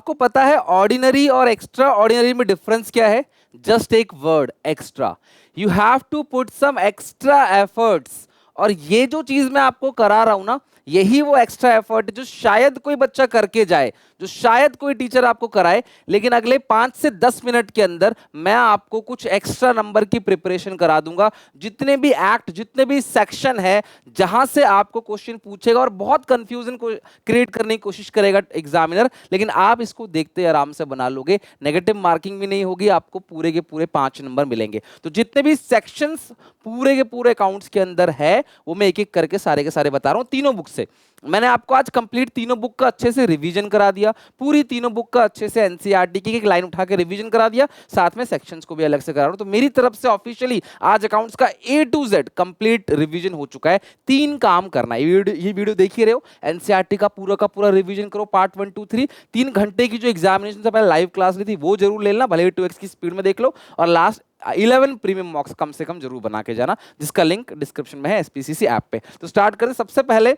आपको पता है ऑर्डिनरी और एक्स्ट्रा ऑर्डिनरी में डिफरेंस क्या है? जस्ट एक word, extra. You have to put some extra efforts, और ये जो चीज मैं आपको करा रहा हूं ना, यही वो एक्स्ट्रा एफर्ट है जो शायद कोई बच्चा करके जाए, जो शायद कोई टीचर आपको कराए, लेकिन अगले 5 से 10 मिनट के अंदर मैं आपको कुछ एक्स्ट्रा नंबर की प्रिपरेशन करा दूंगा। जितने भी एक्ट, जितने भी सेक्शन है जहां से आपको क्वेश्चन पूछेगा और बहुत कंफ्यूजन को क्रिएट करने की कोशिश करेगा एग्जामिनर, लेकिन आप इसको देखते आराम से बना लोगे, नेगेटिव मार्किंग भी नहीं होगी, आपको पूरे के पूरे 5 नंबर मिलेंगे। तो जितने भी सेक्शंस पूरे के पूरे अकाउंट्स के अंदर है वो मैं एक एक करके सारे के सारे बता रहा हूं तीनों बुक से। मैंने आपको आज कंप्लीट तीनों बुक का अच्छे से रिवीजन करा दिया, पूरी तीनों बुक का अच्छे से एनसीईआरटी की एक लाइन उठा के रिवीजन करा दिया, साथ में सेक्शंस को भी अलग से करा रहा हूं। तो मेरी तरफ से ऑफिशियली आज अकाउंट्स का A to Z complete revision हो चुका है। 3 काम करना है, ये वीडियो देख ही रहे हो, एनसीईआरटी का पूरा रिवीजन करो, पार्ट 1 2 3। 3 घंटे की जो एग्जामिनेशन से पहले लाइव क्लास ली थी वो जरूर ले लेना, भले ही 2x की स्पीड में देख लो, और लास्ट 11 प्रीमियम मॉक्स कम से कम जरूर बना के जाना, जिसका लिंक डिस्क्रिप्शन में है एसपीसीसी ऐप पे। तो स्टार्ट करें। सबसे पहले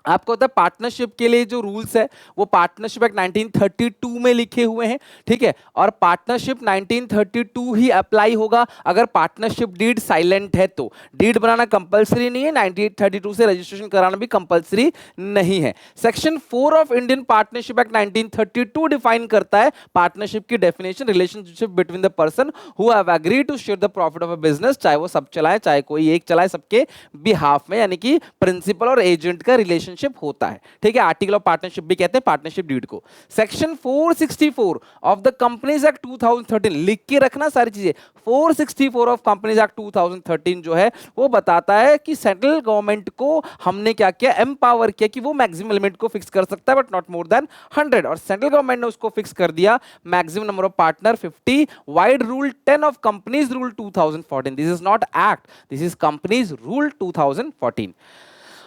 आपको पता है पार्टनरशिप के लिए जो रूल्स है वो पार्टनरशिप एक्ट 1932 में लिखे हुए हैं, ठीक है, और पार्टनरशिप 1932 ही अप्लाई होगा अगर पार्टनरशिप डीड साइलेंट है तो। डीड बनाना कंपलसरी नहीं है, 1932 से रजिस्ट्रेशन कराना भी कंपलसरी नहीं है। Section 4 of Indian partnership act 1932 define करता है पार्टनरशिप की definition, relationship between the person who have agreed to share the profit of a business, चाहे वो सब चलाए चाहे कोई एक चलाए, सबके बिहाफ में, यानी कि प्रिंसिपल और एजेंट का रिलेशन होता है, ठीक है। आर्टिकल ऑफ पार्टनरशिप भी कहते हैं पार्टनरशिप डीड को। Section 464 of the companies act 2013, लिख के रखना सारी चीजें। 464 ऑफ कंपनीज एक्ट 2013 जो है वो बताता है कि सेंट्रल गवर्नमेंट को हमने क्या किया, एम्पावर किया कि वो मैक्सिमम लिमिट को फिक्स कर सकता है बट नॉट मोर देन 100, और सेंट्रल गवर्नमेंट ने उसको फिक्स कर दिया maximum number of partner 50। Wide rule 10 of companies rule 2014, this is not act, this is companies rule 2014।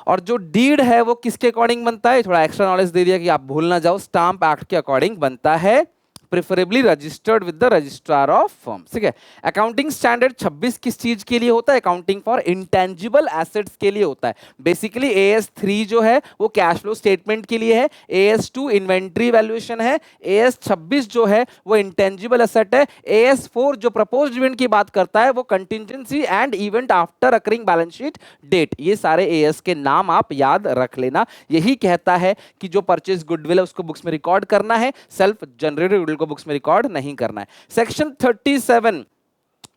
और जो डीड है वो किसके अकॉर्डिंग बनता है, थोड़ा एक्स्ट्रा नॉलेज दे दिया कि आप भूल ना जाओ, स्टाम्प एक्ट के अकॉर्डिंग बनता है, preferably registered with the registrar of firm, ठीक है। अकाउंटिंग स्टैंडर्ड 26 किस चीज के लिए होता है? अकाउंटिंग फॉर इंटेंजिबल एसेट्स के लिए होता है। बेसिकली AS3 जो है वो कैश फ्लो स्टेटमेंट के लिए है, AS2 इन्वेंट्री वैल्यूएशन है, AS26 जो है वो इंटेंजिबल एसेट है, AS4 जो प्रपोज्ड इवेंट की बात करता है वो contingency and event after occurring balance sheet date. ये सारे AS के नाम आप याद रख लेना। यही कहता है कि जो परचेज गुडविल है उसको बुक्स में रिकॉर्ड करना है, सेल्फ जनरेटेड गुडविल को बुक्स में रिकॉर्ड नहीं करना है। सेक्शन 37,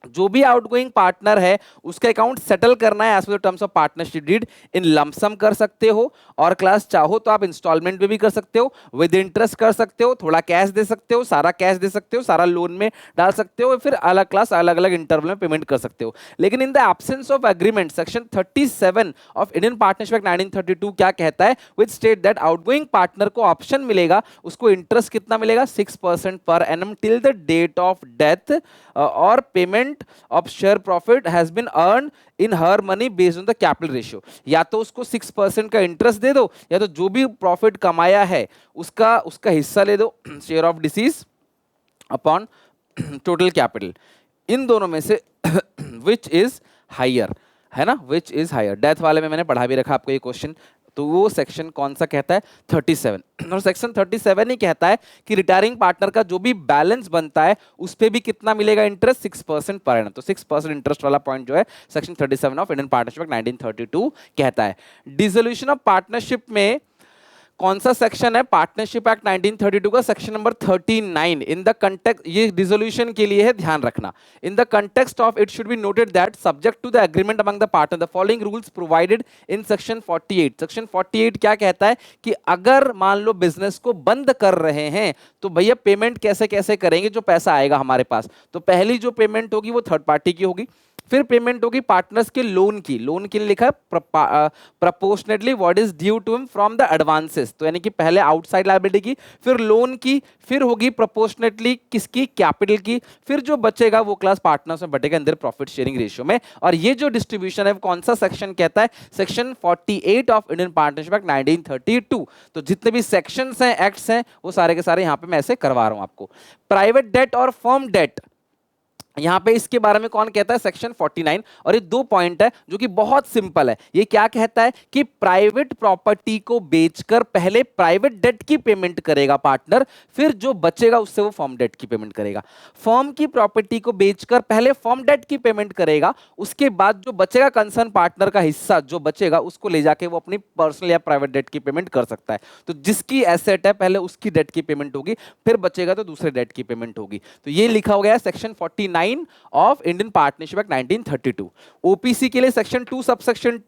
जो भी आउटगोइंग पार्टनर है उसका अकाउंट सेटल करना है as per terms of partnership deed. In lump sum कर सकते हो, और क्लास चाहो तो आप इंस्टॉलमेंट में भी कर सकते हो, विद इंटरेस्ट कर सकते हो, थोड़ा कैश दे सकते हो, सारा कैश दे सकते हो, सारा लोन में डाल सकते हो, फिर अलग क्लास अलग अलग इंटरवल में पेमेंट कर सकते हो। लेकिन in the absence of agreement, section 37 of Indian partnership act 1932 क्या कहता है, with state that outgoing partner को ऑप्शन मिलेगा, उसको इंटरेस्ट कितना मिलेगा, 6% per annum till the date of death, और payment of share profit has been earned in her money based on the capital ratio। या तो उसको 6% का इंटरेस्ट दे दो, या तो जो भी प्रॉफिट कमाया है उसका हिस्सा ले दो, शेयर ऑफ डिसीज अपॉन टोटल कैपिटल। इन दोनों में से विच इज हायर, है ना, विच इज हायर। डेथ वाले में मैंने पढ़ा भी रखा आपको ये क्वेश्चन, तो वो सेक्शन कौन सा कहता है, 37। और सेक्शन 37 ही कहता है कि रिटायरिंग पार्टनर का जो भी बैलेंस बनता है उस पे भी कितना मिलेगा इंटरेस्ट, 6% पर एनम। तो 6% इंटरेस्ट वाला पॉइंट जो है section 37 of Indian partnership act 1932 कहता है। डिसोल्यूशन ऑफ पार्टनरशिप में कौन सा सेक्शन है, पार्टनरशिप एक्ट 1932 का section number 39। In the context, ये डिसोल्यूशन के लिए है, ध्यान रखना। In the context of it should be noted that subject to the agreement among the partner the following rules provided in section 48। Section 48 क्या कहता है कि अगर मान लो बिजनेस को बंद कर रहे हैं तो भैया पेमेंट कैसे कैसे करेंगे, जो पैसा आएगा हमारे पास, तो पहली जो पेमेंट होगी वो थर्ड पार्टी की होगी, फिर पेमेंट होगी पार्टनर्स के लोन की, लोन के लिए लिखा है proportionately what is due to him from the advances, तो यानी कि पहले आउटसाइड लायबिलिटी की, फिर लोन की, फिर होगी प्रपोर्शनेटली किसकी, कैपिटल की, फिर जो बचेगा वो क्लास पार्टनर्स में बटेगा अंदर प्रॉफिट शेयरिंग रेशियो में। और ये जो डिस्ट्रीब्यूशन है कौन सा सेक्शन कहता है, section 48 of Indian partnership act 1932। तो जितने भी सेक्शंस हैं, एक्ट्स हैं, वो सारे के सारे यहां पे मैं ऐसे करवा रहा हूं आपको। प्राइवेट डेट और फर्म डेट, यहां पे इसके बारे में कौन कहता है, सेक्शन 49। और ये दो पॉइंट है जो कि बहुत सिंपल है। ये क्या कहता है कि प्राइवेट प्रॉपर्टी को बेचकर पहले प्राइवेट डेट की पेमेंट करेगा पार्टनर, फिर जो बचेगा उससे वो फर्म डेट की पेमेंट करेगा। फर्म की प्रॉपर्टी को बेचकर पहले फर्म डेट की पेमेंट करेगा, उसके बाद जो बचेगा कंसर्न पार्टनर का हिस्सा जो बचेगा उसको ले जाके वो अपनी पर्सनल या प्राइवेट डेट की पेमेंट कर सकता है। तो जिसकी एसेट है पहले उसकी डेट की पेमेंट होगी, फिर बचेगा तो दूसरे डेट की पेमेंट होगी। तो ये लिखा हो गया है section 49 of Indian partnership act 1932। OPC के लिए सेक्शन 2 सबसेक्शन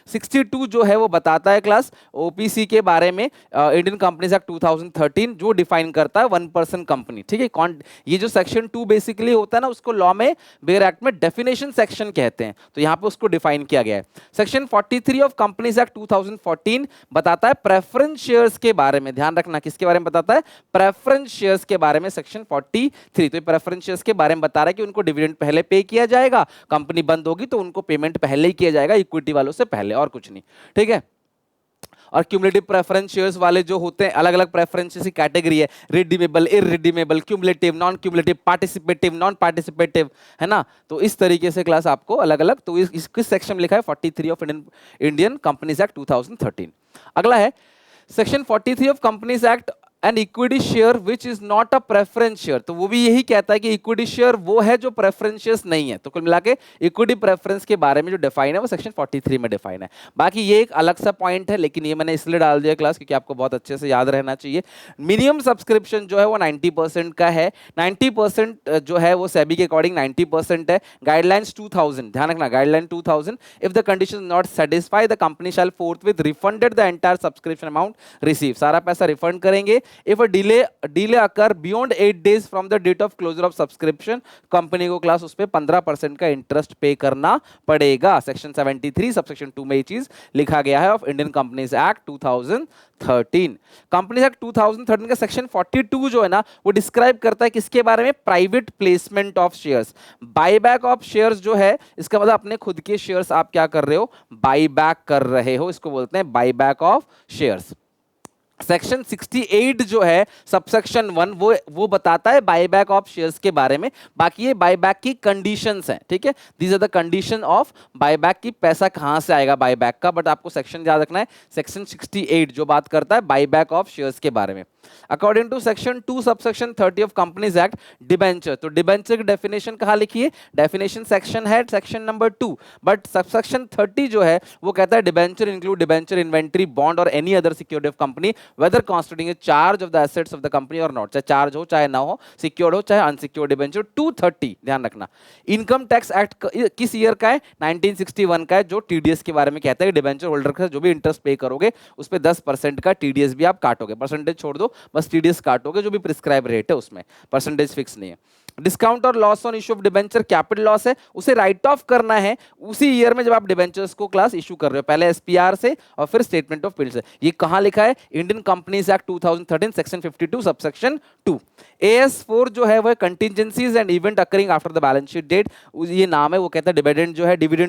62 जो है वो बताता है क्लास ओपीसी के बारे में, इंडियन कंपनीज एक्ट 2013 जो डिफाइन करता है वन पर्सन कंपनी। ठीक है, कौन ये जो सेक्शन 2 बेसिकली होता है ना, उसको लॉ में बेयर एक्ट में डेफिनेशन सेक्शन कहते हैं, तो यहां पे उसको डिफाइन किया गया है। सेक्शन 43 ऑफ कंपनीज एक्ट 2014 बताता है प्रेफरेंस शेयर्स के बारे में। ध्यान रखना किसके बारे में बताता है, प्रेफरेंस शेयर्स के बारे में सेक्शन 43। तो प्रेफरेंस शेयर्स के बारे में बता रहा है कि उनको डिविडेंड पहले पे किया जाएगा, कंपनी बंद होगी तो उनको पेमेंट पहले ही किया जाएगा इक्विटी वालों से पहले, और कुछ नहीं। ठीक है, और क्यूमुलेटिव प्रेफरेंस शेयर्स वाले जो होते हैं, अलग अलग प्रेफरेंसेस की कैटेगरी है, redeemable, irredeemable, cumulative, non cumulative, participative, non participative, है ना। तो इस तरीके से क्लास आपको अलग अलग, तो इस किस सेक्शन में लिखा है, 43 ऑफ इंडियन कंपनीज एक्ट 2013। अगला है section 43 of companies act and equity share which is not a preference share. तो वो भी यही कहता है कि इक्विटी शेयर वो है जो प्रेफरेंस शेयर्स नहीं है। तो कुल मिला के इक्विटी प्रेफरेंस के बारे में जो डिफाइन है वो सेक्शन 43 में डिफाइन है। बाकी ये एक अलग सा पॉइंट है, लेकिन ये मैंने इसलिए डाल दिया क्लास क्योंकि आपको बहुत अच्छे से याद रहना चाहिए। मिनिमम सब्सक्रिप्शन जो है वो 90% का है, 90% जो है वो सेबी के अकॉर्डिंग 90% है। गाइडलाइंस 2000, ध्यान रखना guideline 2000, if the condition not satisfy the company shall फोर्थविथ refunded the entire subscription amount receive. सारा पैसा रिफंड करेंगे। If a delay occur beyond 8 days from the date of closure of subscription, company को class उस पे 15% का interest पे करना पड़ेगा। सेक्शन 73 सबसेक्शन 2 में ये चीज लिखा गया है of Indian companies act 2013। Companies act 2013 का सेक्शन 42 जो है ना वो डिस्क्राइब करता है किसके बारे में, private placement of shares. Buyback of shares जो है इसका मतलब अपने खुद के शेयर्स आप क्या कर रहे हो, बाईबैक कर रहे हो, इसको बोलते हैं बाईबैक ऑफ शेयर्स। सेक्शन 68 जो है सबसेक्शन 1 वो बताता है बायबैक ऑफ शेयर्स के बारे में। बाकी ये बायबैक की कंडीशंस हैं, ठीक है, these are the condition of buyback की, पैसा कहां से आएगा बायबैक का, बट आपको सेक्शन याद रखना है सेक्शन 68 जो बात करता है बायबैक ऑफ शेयर्स के बारे में। According to section 2 subsection 30 of companies act, debenture, तो डिबेंचर की डेफिनेशन कहां लिखी है, डेफिनेशन सेक्शन है सेक्शन नंबर 2, बट सबसेक्शन 30 जो है वो कहता है debenture include debenture, inventory, bond और any other security of company whether constituting a charge of the assets of the company और नॉट, चाहे चार्ज हो चाहे ना हो, सिक्योर्ड हो चाहे अनसिक्योर्ड डिबेंचर। 230 ध्यान रखना। इनकम टैक्स एक्ट किस ईयर का है, 1961 का है, जो टीडीएस के बारे में कहता है कि डिबेंचर होल्डर का जो भी इंटरेस्ट पे करोगे उस पर 10% का टीडीएस भी आप काटोगे, परसेंटेज छोड़ दो, बस टीडीएस काटोगे, जो भी प्रिस्क्राइब रेट है उसमें परसेंटेज फिक्स नहीं है। डिस्काउंट और loss on issue of debenture capital loss है, उसे राइट ऑफ करना है उसी ईयर में जब आप डिबेंचर्स को क्लास इशू कर रहे हो, पहले एसपीआर से और फिर स्टेटमेंट ऑफ बिल से। ये कहां लिखा है, Indian companies act 2013 section 52 subsection 2। AS4 जो है वो contingencies and event occurring after the balance sheet date, ये नाम है, वो कहता है डिविडेंड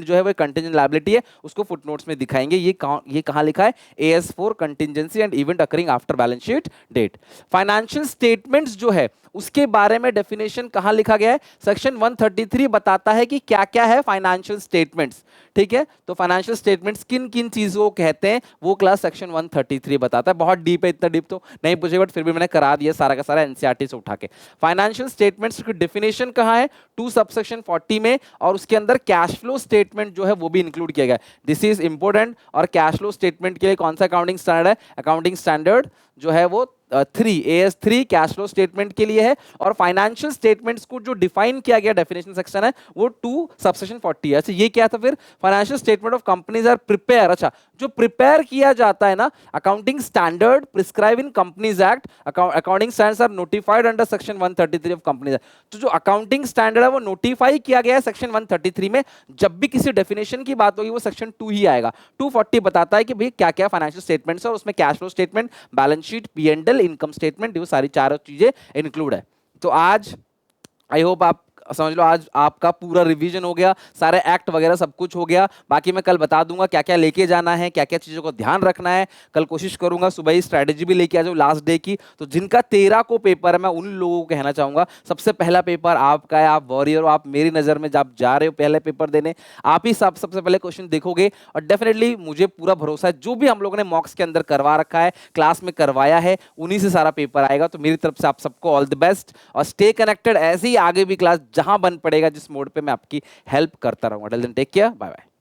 जो है वो कंटिजेंट लायबिलिटी है, उसको फुटनोट्स में दिखाएंगे। ये कहां लिखा है, AS4 contingency and event occurring after balance sheet date. Financial statements जो है उसके बारे में डेफिनेशन कहां लिखा गया है, सेक्शन 133 बताता है कि क्या क्या है फाइनेंशियल स्टेटमेंट्स। ठीक है, तो फाइनेंशियल स्टेटमेंट्स किन किन चीजों को कहते हैं वो क्लास सेक्शन 133 बताता है। बहुत डीप है, इतना डीप तो नहीं पूछे, बट फिर भी मैंने करा दिया सारा का सारा एनसीईआरटी से उठा के। फाइनेंशियल स्टेटमेंट्स की डेफिनेशन कहां है, 2 सबसेक्शन 40 में, और उसके अंदर कैश फ्लो स्टेटमेंट जो है वो भी इंक्लूड किया गया है। This is important. और कैश फ्लो स्टेटमेंट के लिए कौन सा अकाउंटिंग स्टैंडर्ड है, अकाउंटिंग स्टैंडर्ड जो है वो 3 AS3 कैश फ्लो स्टेटमेंट के लिए है। और फाइनेंशियल स्टेटमेंट्स को जो डिफाइन किया गया डेफिनेशन सेक्शन है वो 2 सबसेक्शन 40 है। अच्छा, ये क्या था फिर, financial statement of companies are prepare. अच्छा, जो प्रिपेयर किया जाता है ना, accounting standard prescribe in companies act, accounting standards are notified under section 133 of companies act. तो जो अकाउंटिंग स्टैंडर्ड है वो नोटिफाई किया गया है सेक्शन 133 में। जब भी किसी डेफिनेशन की बात होगी वो सेक्शन 2 ही आएगा। 240 बताता है कि भाई क्या क्या फाइनेंशियल स्टेटमेंट्स है, और उसमें cash flow statement, balance sheet, P&L, income statement, ये सारी चारों चीजें इंक्लूड है। तो आज आई होप आप समझ लो आज आपका पूरा रिवीजन हो गया, सारे एक्ट वगैरह सब कुछ हो गया। बाकी मैं कल बता दूंगा क्या क्या लेके जाना है, क्या क्या चीजों को ध्यान रखना है। कल कोशिश करूंगा सुबह ही स्ट्रैटेजी भी लेके आ जाऊं लास्ट डे की। तो जिनका 13 को पेपर है, मैं उन लोगों को कहना चाहूंगा सबसे पहला पेपर आपका है, आप वॉरियर हो, आप मेरी नजर में जब जा रहे हो पहले पेपर देने, आप ही सब सबसे पहले क्वेश्चन देखोगे। और डेफिनेटली मुझे पूरा भरोसा है जो भी हम लोगों ने मॉक्स के अंदर करवा रखा है, क्लास में करवाया है, उन्हीं से सारा पेपर आएगा। तो मेरी तरफ से आप सबको ऑल द बेस्ट, और स्टे कनेक्टेड। ऐसे ही आगे भी क्लास जहां बन पड़ेगा, जिस मोड पे मैं आपकी हेल्प करता रहूंगा। Till then take care, bye bye.